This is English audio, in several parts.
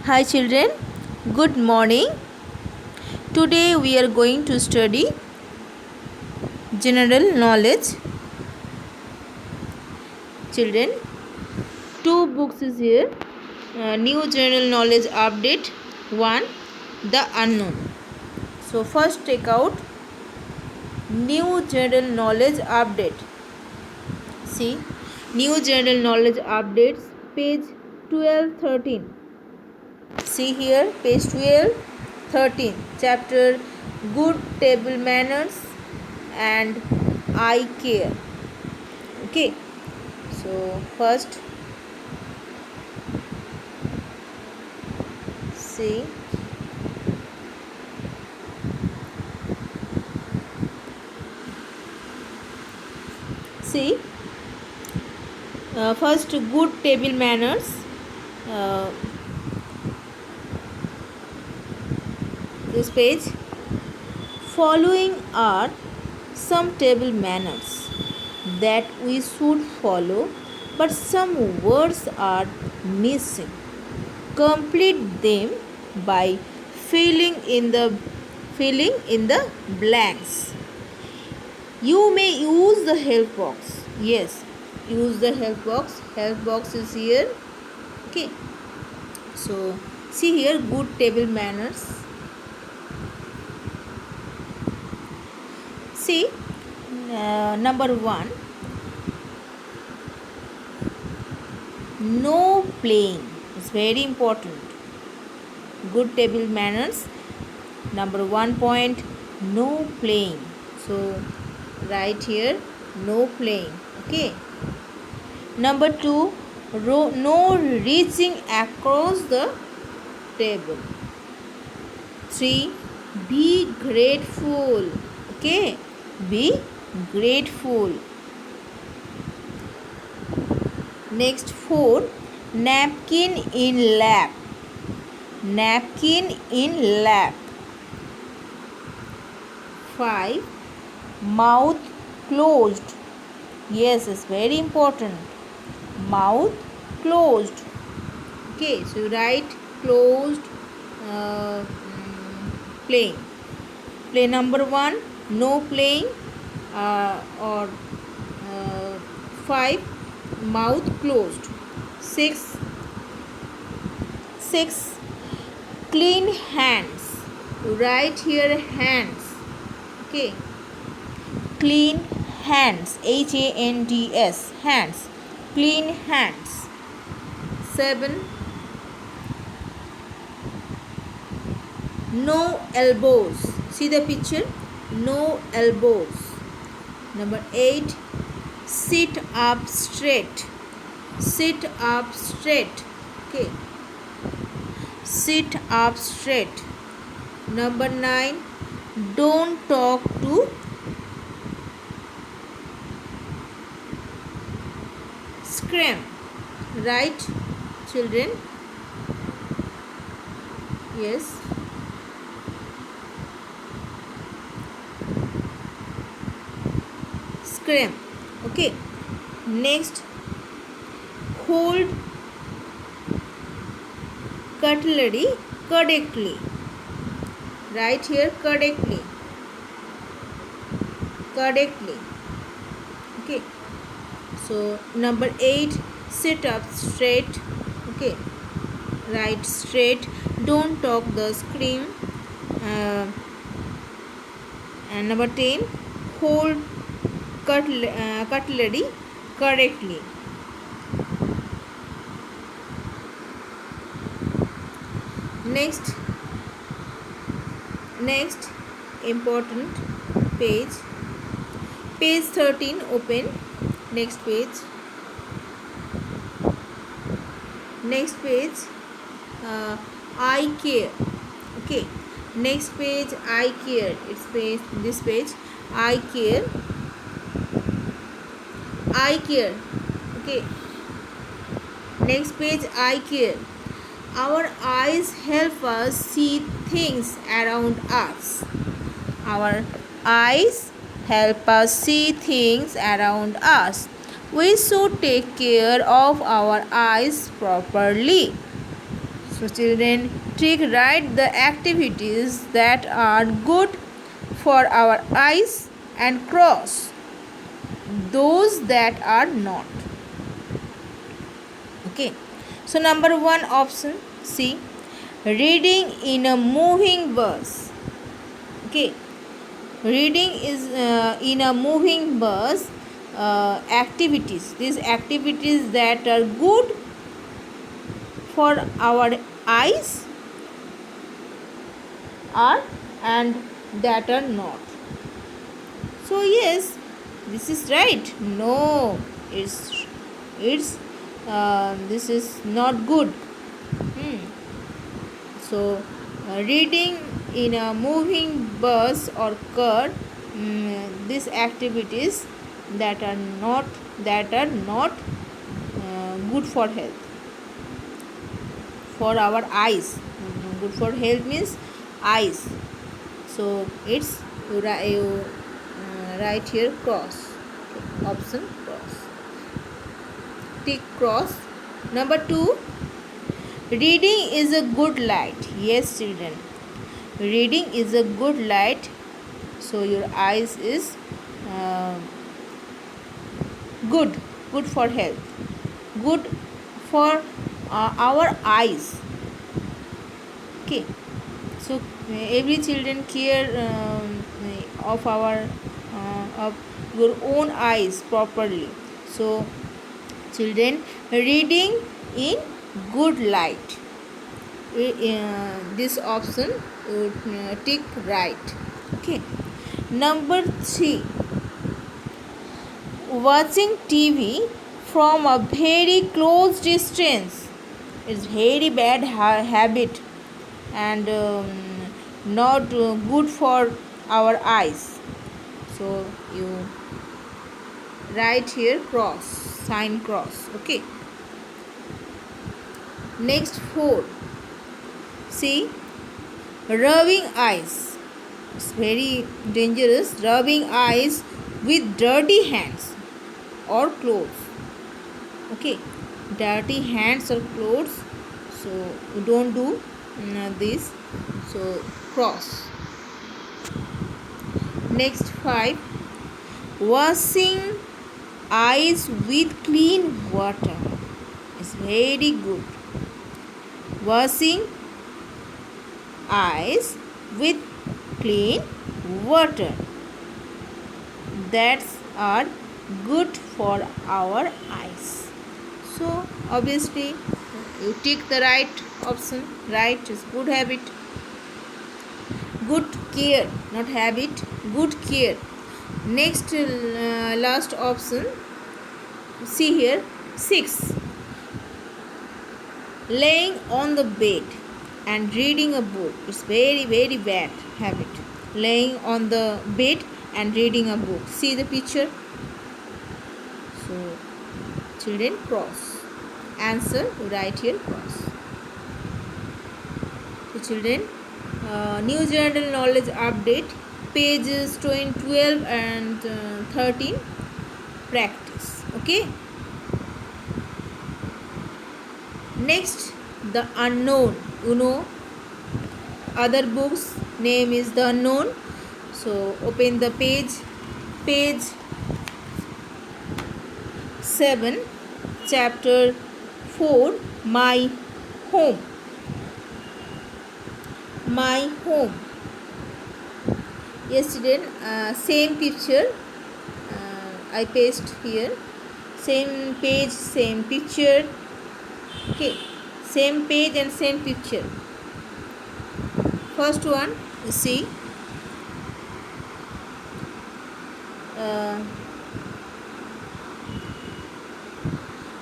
Hi children, good morning. Today we are going to study general knowledge. Children, two books is here. New general knowledge update 1, the unknown. So first take out new general knowledge update. See, new general knowledge updates page 12 13. See here, page 12 13, chapter good table manners and eye care. Okay, so first see, first good table manners. uh, this page, following are some table manners that we should follow, but some words are missing. Complete them by filling in the blanks. You may use the help box. Yes, use the help box. Help box is here. Okay, so see here, good table manners. See, number 1, no playing. It's very important. Good table manners. Number 1 point, no playing. So write here, no playing. Okay. Number 2, no reaching across the table. 3, be grateful. Okay, be grateful. Next 4, napkin in lap. Napkin in lap. 5, mouth closed. Yes, it's very important. Mouth closed. Okay, so write closed. Playing. Play number 1, no playing, or 5, mouth closed. 6, clean hands. Write here hands. Okay, clean hands, HANDS, hands, clean hands. 7, no elbows. See the picture, no elbows. Number 8, sit up straight. Sit up straight. Okay, sit up straight. Number 9, don't talk to scream. Right, children? Yes. Scream. Okay. Next, hold cutlery correctly. Right here, correctly. Correctly. Okay. So number 8, sit up straight. Okay, right straight. Don't talk the scream. And number 10, hold cutlery correctly. Next important page 13, open. Next page, eye care. Okay, next page, eye care. It's page, this page, eye care. Okay, next page, eye care. Our eyes help us see things around us. Our eyes help us see things around us. We should take care of our eyes properly. So children, tick write the activities that are good for our eyes and cross those that are not. Okay. So number 1 option C, reading in a moving bus. Okay. Reading is in a moving bus activities. These activities that are good for our eyes are and that are not. So yes, this is right. No, it's this is not good. So reading in a moving bus or car, these activities that are not good for health, for our eyes. Good for health means eyes. So it's right here cross. Okay. Option cross. Tick cross. Number 2, reading is a good light. Yes children, reading is a good light. So your eyes is good for health, good for our eyes. Okay. So every children care of our of your own eyes properly. So children, reading in good light, this option would tick right. Okay. Number 3, watching TV from a very close distance is very bad habit and not good for our eyes. So you write here cross, sign cross. Okay. Next 4, see, rubbing eyes. It's very dangerous. Rubbing eyes with dirty hands or clothes. Okay, dirty hands or clothes. So you don't do this. So cross. Next 5, washing eyes with clean water is very good. Washing eyes with clean water, that's are good for our eyes. So obviously you tick the right option. Right is good habit, good care, not habit, good care. Next last option, see here 6, laying on the bed and reading a book. It's very bad habit, laying on the bed and reading a book. See the picture. So children, cross. Answer right here cross. So children, new general knowledge update, pages 12 and 13, practice. Okay. Next, the unknown. You know, other books name is the unknown. So open the page 7, chapter 4, my home. My home. Yes children, same picture I paste here, same page, same picture. Okay, same page and same picture. First one, see,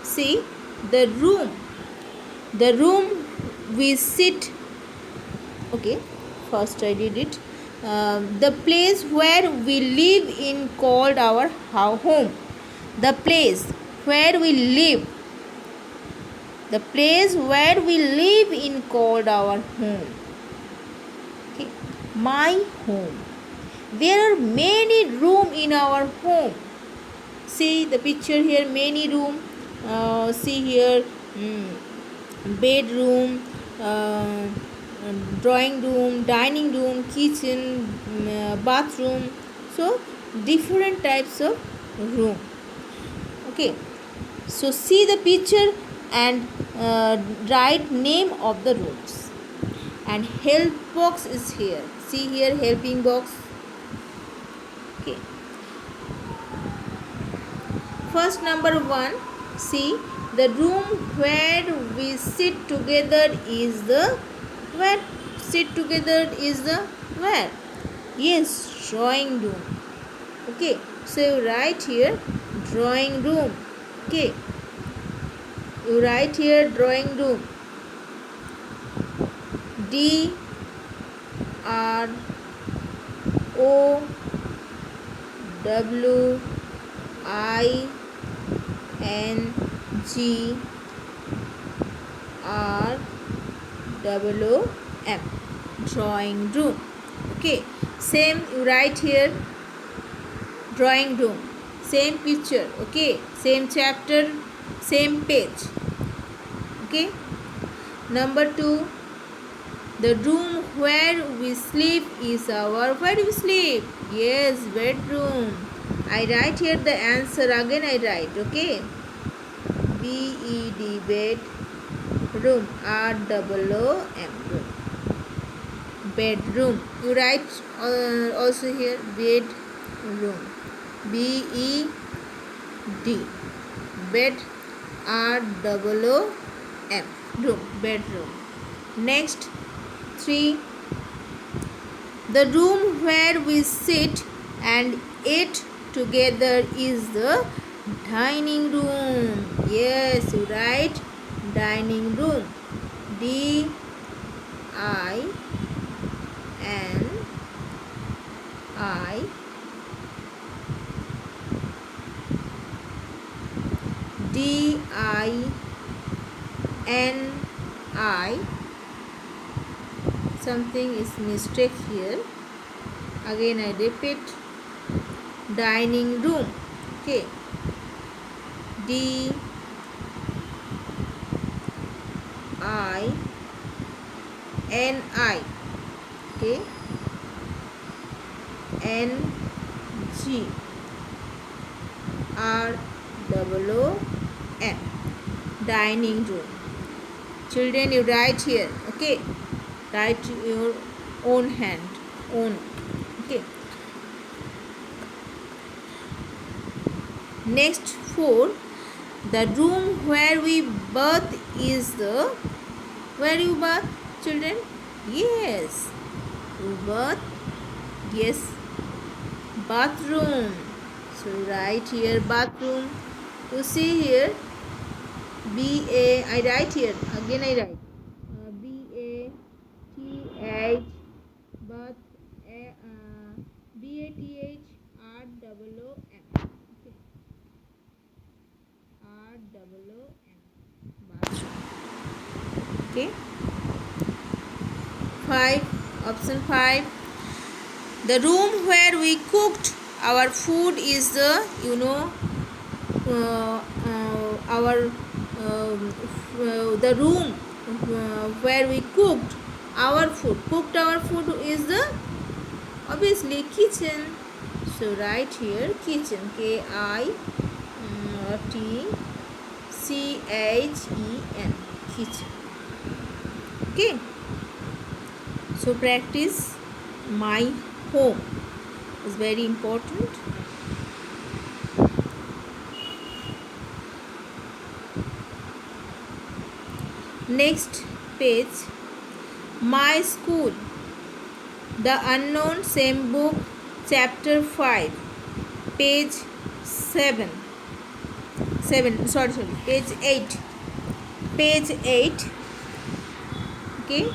see the room we sit. Okay, first I did it. The place where we live in called our home. The place where we live, the place where we live in called our home. Okay. My home. There are many rooms in our home. See the picture here, many room. See here, bedroom, uh, drawing room, dining room, kitchen, bathroom. So different types of room. Okay, so see the picture and write name of the rooms. And help box is here. See here, helping box. Okay, first number 1, see the room where we sit together is the where sit together is the where, yes, drawing room. Okay, so you write here drawing room. Okay, you write here drawing room. D R O W I N G R O M, drawing room. Okay, same you write here drawing room, same picture. Okay, same chapter, same page. Okay, number 2, the room where we sleep is our, where we sleep, yes, bedroom. I write here the answer again, I write. Okay, BED, bed, room, ROOM, room, bedroom. You write also here bedroom, BED, bed, ROOM, room, bedroom. Next 3, the room where we sit and eat together is the dining room. Yes, you write dining room, DINING, something is mistake here, again I repeat, dining room. Okay, DINING, okay, NGROOM, dining room. Children, you write here. Okay, write your own hand, own. Okay, next 4, the room where we bath is the, where you bath, children, yes, you bath, yes, bathroom. So write here bathroom. You see here I write here again, I write BATH, bath, BATH, ROOM, okay, ROOM, bathroom. Okay, 5, option 5, the room where we cooked our food is the, our the room where we cooked our food is the, obviously, kitchen. So write here kitchen, KITCHEN, kitchen. Okay, so practice my home is very important. Next page, my school, the unknown, same book, chapter 5, page 7, page 8, okay,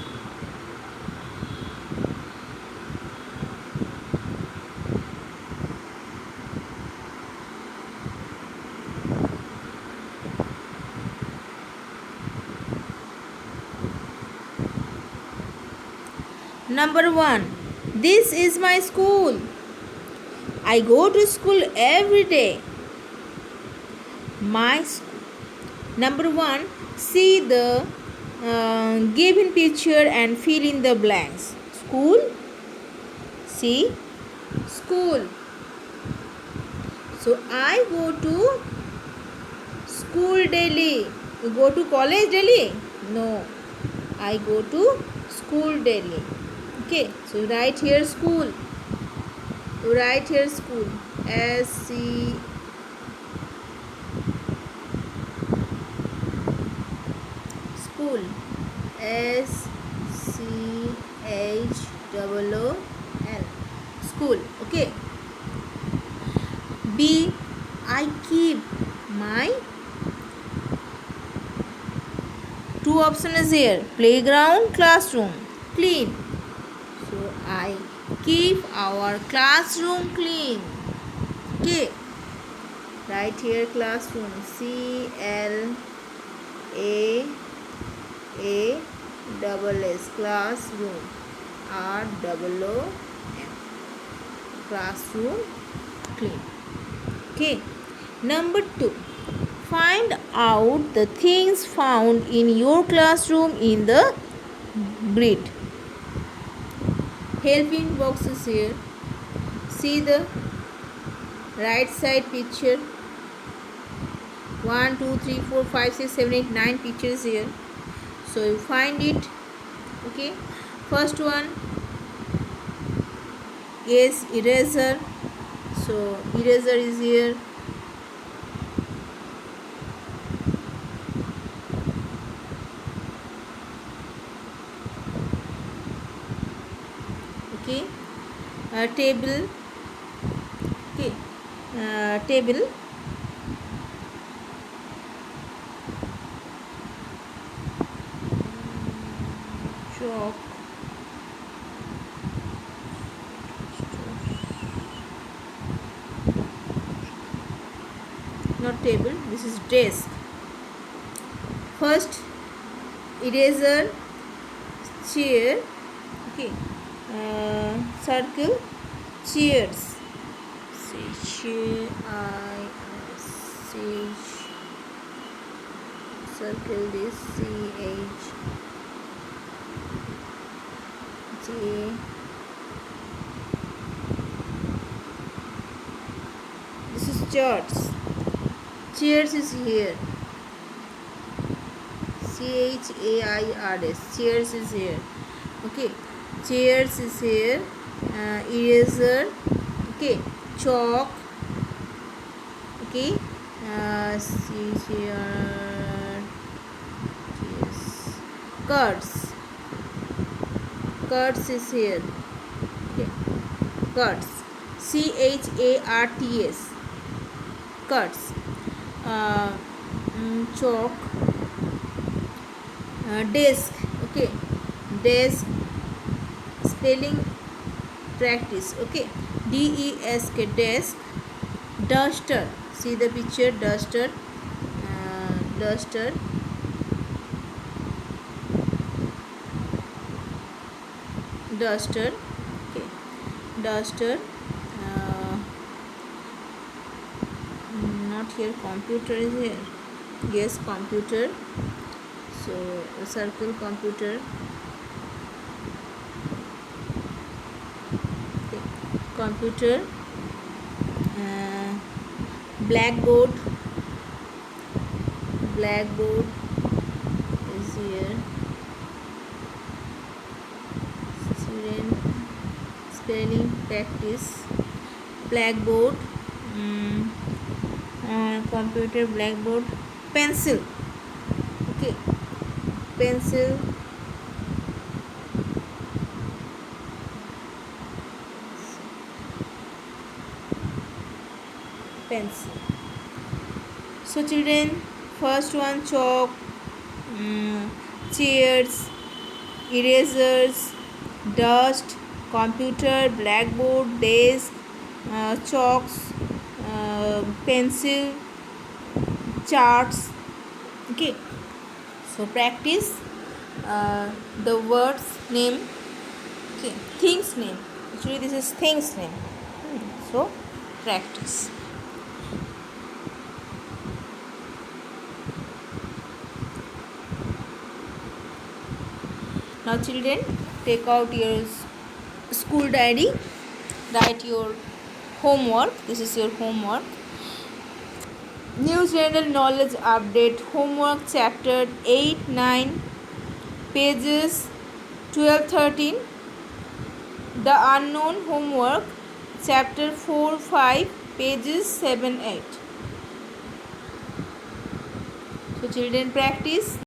number 1, this is my school, I go to school every day. My school. Number 1, see the give in picture and fill in the blanks. School. See, school. So I go to school daily. You go to college daily? No, I go to school daily. Okay, so you write here school. You write here school. S-C. School. S-C-H-O-O-L. School. Okay. B. I keep my two options is here: playground, classroom, clean. So I keep our classroom clean. Okay. Right here classroom. C-L-A-S classroom. R-O-O-M. Classroom clean. Okay. Number 2. Find out the things found in your classroom in the grid. Helping boxes here. See the right side picture. 1, 2, 3, 4, 5, 6, 7, 8, 9 pictures here. So you find it. Okay. First one is eraser. So eraser is here. Okay. Table. Okay. Table. Chalk. Not table, this is desk. First eraser, chair. Okay. Circle, chairs. Circle this. C-H-J. This is chairs. Chairs is here. C-H-A-I-R-S. Chairs is here. Okay. Chairs is here. Eraser. Okay. Chalk. Okay. Cards. Cards is here. Okay. Cards. C-H-A-R-T-S. Cards. Chalk. Desk. Okay. Desk. Spelling practice. Okay. D-E-S-K. Desk. Duster. See the picture. Duster. Duster. Duster. Okay. Duster. Not here. Computer is here. Yes, computer. So circle computer. Okay. Computer. Blackboard. Blackboard is here. Student spelling practice. Blackboard. Computer, blackboard. Pencil. Okay. Pencil. Pencil. So children, first one chalk, chairs, erasers, dust, computer, blackboard, desk, chalks, pencil, charts. Okay. So practice the words name. Okay. Things name. Actually this is things name. So practice. Now children, take out your school diary, write your homework. This is your homework. New general knowledge update homework, chapter 8, 9, pages 12, 13. The unknown homework, chapter 4, 5, pages 7, 8. So children, practice.